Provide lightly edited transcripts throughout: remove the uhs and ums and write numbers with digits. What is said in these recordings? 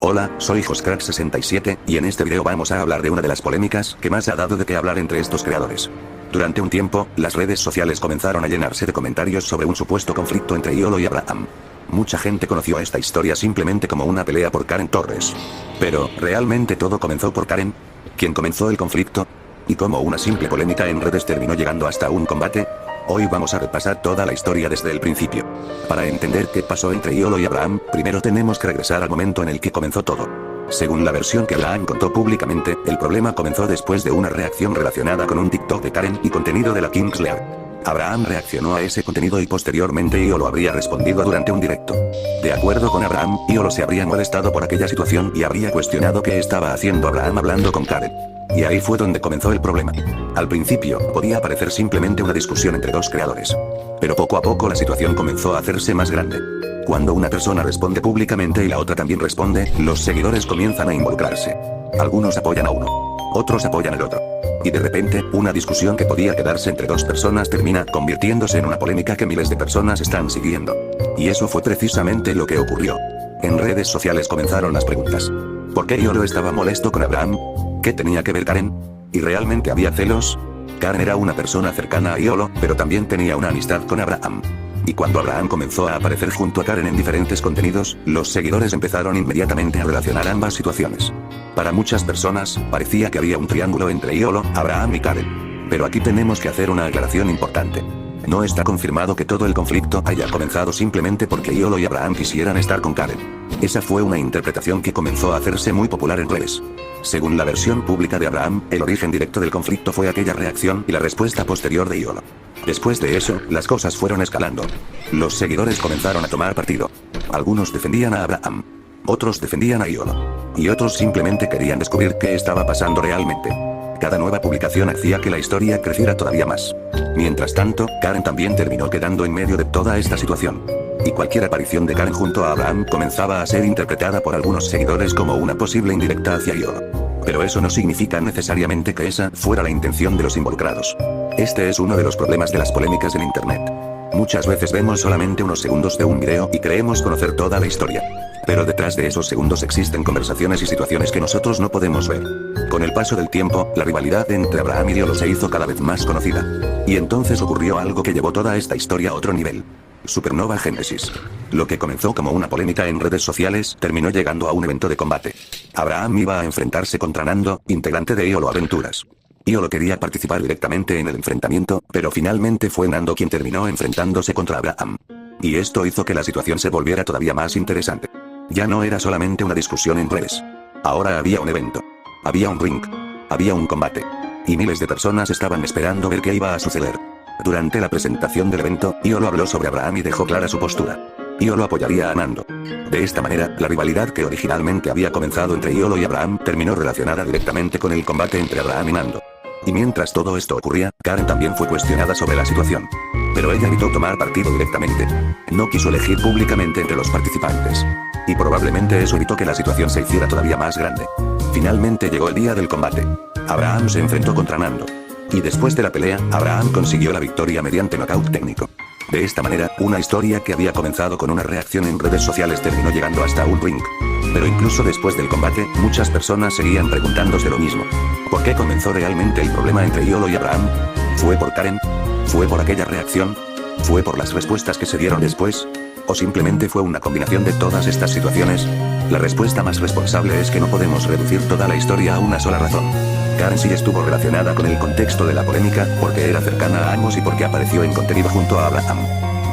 Hola, soy Joscrack67, y en este video vamos a hablar de una de las polémicas que más ha dado de qué hablar entre estos creadores. Durante un tiempo, las redes sociales comenzaron a llenarse de comentarios sobre un supuesto conflicto entre Iolo y Abraham. Mucha gente conoció esta historia simplemente como una pelea por Karen Torres. Pero, ¿realmente todo comenzó por Karen? ¿Quién comenzó el conflicto? ¿Y cómo una simple polémica en redes terminó llegando hasta un combate? Hoy vamos a repasar toda la historia desde el principio. Para entender qué pasó entre Iolo y Abraham, primero tenemos que regresar al momento en el que comenzó todo. Según la versión que Abraham contó públicamente, el problema comenzó después de una reacción relacionada con un TikTok de Karen y contenido de la Kingslayer. Abraham reaccionó a ese contenido y posteriormente Iolo habría respondido durante un directo. De acuerdo con Abraham, Iolo se habría molestado por aquella situación y habría cuestionado qué estaba haciendo Abraham hablando con Karen. Y ahí fue donde comenzó el problema. Al principio, podía parecer simplemente una discusión entre dos creadores. Pero poco a poco la situación comenzó a hacerse más grande. Cuando una persona responde públicamente y la otra también responde, los seguidores comienzan a involucrarse. Algunos apoyan a uno. Otros apoyan al otro. Y de repente, una discusión que podía quedarse entre dos personas termina convirtiéndose en una polémica que miles de personas están siguiendo. Y eso fue precisamente lo que ocurrió. En redes sociales comenzaron las preguntas. ¿Por qué Iolo estaba molesto con Abraham? ¿Qué tenía que ver Karen? ¿Y realmente había celos? Karen era una persona cercana a Iolo, pero también tenía una amistad con Abraham. Y cuando Abraham comenzó a aparecer junto a Karen en diferentes contenidos, los seguidores empezaron inmediatamente a relacionar ambas situaciones. Para muchas personas, parecía que había un triángulo entre Iolo, Abraham y Karen. Pero aquí tenemos que hacer una aclaración importante. No está confirmado que todo el conflicto haya comenzado simplemente porque Iolo y Abraham quisieran estar con Karen. Esa fue una interpretación que comenzó a hacerse muy popular en redes. Según la versión pública de Abraham, el origen directo del conflicto fue aquella reacción y la respuesta posterior de Iolo. Después de eso, las cosas fueron escalando. Los seguidores comenzaron a tomar partido. Algunos defendían a Abraham. Otros defendían a Iolo. Y otros simplemente querían descubrir qué estaba pasando realmente. Cada nueva publicación hacía que la historia creciera todavía más. Mientras tanto, Karen también terminó quedando en medio de toda esta situación. Y cualquier aparición de Karen junto a Abraham comenzaba a ser interpretada por algunos seguidores como una posible indirecta hacia Iolo. Pero eso no significa necesariamente que esa fuera la intención de los involucrados. Este es uno de los problemas de las polémicas en internet. Muchas veces vemos solamente unos segundos de un video y creemos conocer toda la historia. Pero detrás de esos segundos existen conversaciones y situaciones que nosotros no podemos ver. Con el paso del tiempo, la rivalidad entre Abraham y Iolo se hizo cada vez más conocida. Y entonces ocurrió algo que llevó toda esta historia a otro nivel. Supernova Genesis. Lo que comenzó como una polémica en redes sociales, terminó llegando a un evento de combate. Abraham iba a enfrentarse contra Nando, integrante de Iolo Aventuras. Iolo quería participar directamente en el enfrentamiento, pero finalmente fue Nando quien terminó enfrentándose contra Abraham. Y esto hizo que la situación se volviera todavía más interesante. Ya no era solamente una discusión en redes. Ahora había un evento. Había un ring. Había un combate. Y miles de personas estaban esperando ver qué iba a suceder. Durante la presentación del evento, Iolo habló sobre Abraham y dejó clara su postura. Iolo apoyaría a Nando. De esta manera, la rivalidad que originalmente había comenzado entre Iolo y Abraham terminó relacionada directamente con el combate entre Abraham y Nando. Y mientras todo esto ocurría, Karen también fue cuestionada sobre la situación. Pero ella evitó tomar partido directamente. No quiso elegir públicamente entre los participantes. Y probablemente eso evitó que la situación se hiciera todavía más grande. Finalmente llegó el día del combate. Abraham se enfrentó contra Nando. Y después de la pelea, Abraham consiguió la victoria mediante nocaut técnico. De esta manera, una historia que había comenzado con una reacción en redes sociales terminó llegando hasta un ring. Pero incluso después del combate, muchas personas seguían preguntándose lo mismo. ¿Por qué comenzó realmente el problema entre Iolo y Abraham? ¿Fue por Karen? ¿Fue por aquella reacción? ¿Fue por las respuestas que se dieron después? ¿O simplemente fue una combinación de todas estas situaciones? La respuesta más responsable es que no podemos reducir toda la historia a una sola razón. Karen sí estuvo relacionada con el contexto de la polémica, porque era cercana a ambos y porque apareció en contenido junto a Abraham.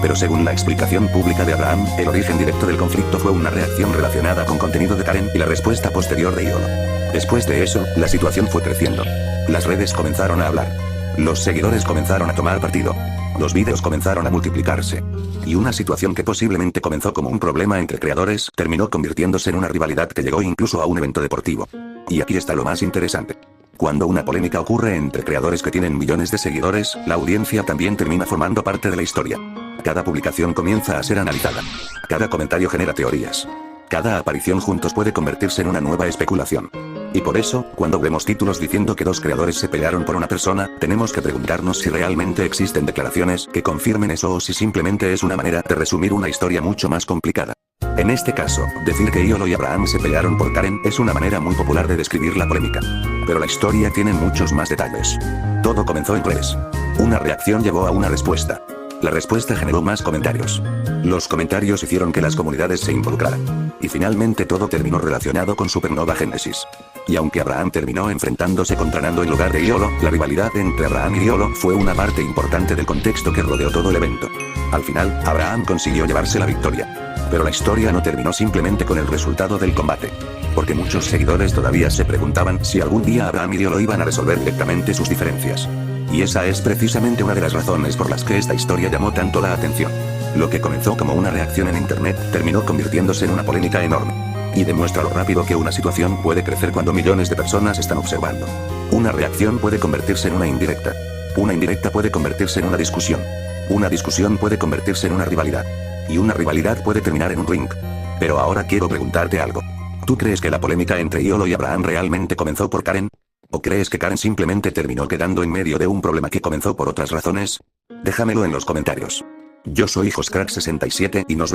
Pero según la explicación pública de Abraham, el origen directo del conflicto fue una reacción relacionada con contenido de Karen y la respuesta posterior de Iolo. Después de eso, la situación fue creciendo. Las redes comenzaron a hablar. Los seguidores comenzaron a tomar partido. Los vídeos comenzaron a multiplicarse. Y una situación que posiblemente comenzó como un problema entre creadores, terminó convirtiéndose en una rivalidad que llegó incluso a un evento deportivo. Y aquí está lo más interesante. Cuando una polémica ocurre entre creadores que tienen millones de seguidores, la audiencia también termina formando parte de la historia. Cada publicación comienza a ser analizada. Cada comentario genera teorías. Cada aparición juntos puede convertirse en una nueva especulación. Y por eso, cuando vemos títulos diciendo que dos creadores se pelearon por una persona, tenemos que preguntarnos si realmente existen declaraciones que confirmen eso o si simplemente es una manera de resumir una historia mucho más complicada. En este caso, decir que Iolo y Abraham se pelearon por Karen es una manera muy popular de describir la polémica. Pero la historia tiene muchos más detalles. Todo comenzó en redes. Una reacción llevó a una respuesta. La respuesta generó más comentarios. Los comentarios hicieron que las comunidades se involucraran. Y finalmente todo terminó relacionado con Supernova Genesis. Y aunque Abraham terminó enfrentándose contra Nando en lugar de Iolo, la rivalidad entre Abraham y Iolo fue una parte importante del contexto que rodeó todo el evento. Al final, Abraham consiguió llevarse la victoria. Pero la historia no terminó simplemente con el resultado del combate. Porque muchos seguidores todavía se preguntaban si algún día Abraham y Iolo iban a resolver directamente sus diferencias. Y esa es precisamente una de las razones por las que esta historia llamó tanto la atención. Lo que comenzó como una reacción en internet terminó convirtiéndose en una polémica enorme. Y demuestra lo rápido que una situación puede crecer cuando millones de personas están observando. Una reacción puede convertirse en una indirecta. Una indirecta puede convertirse en una discusión. Una discusión puede convertirse en una rivalidad. Y una rivalidad puede terminar en un ring. Pero ahora quiero preguntarte algo. ¿Tú crees que la polémica entre Iolo y Abraham realmente comenzó por Karen? ¿O crees que Karen simplemente terminó quedando en medio de un problema que comenzó por otras razones? Déjamelo en los comentarios. Yo soy Joscrack67 y nos vemos.